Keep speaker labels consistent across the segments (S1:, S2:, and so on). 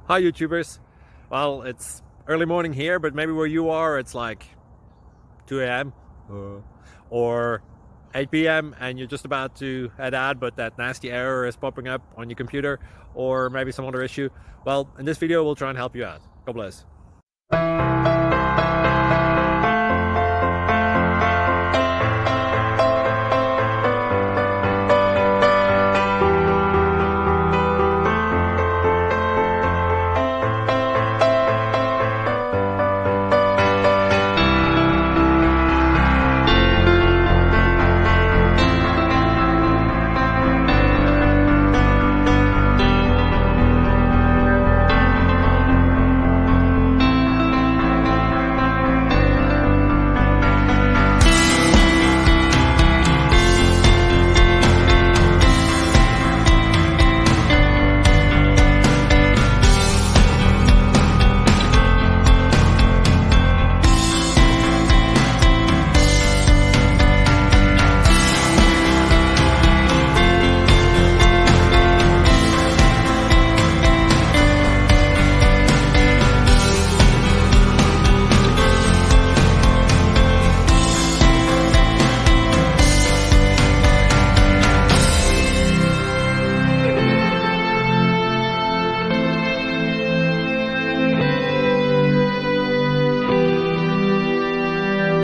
S1: Hi YouTubers. Well, it's early morning here, but maybe where you are it's like 2 a.m. or 8 p.m. and you're just about to head out, but that nasty error is popping up on your computer, or maybe some other issue. Well, in this video we'll try and help you out. God bless.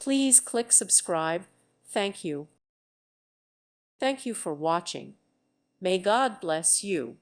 S2: Please click subscribe. Thank you. Thank you for watching. May God bless you.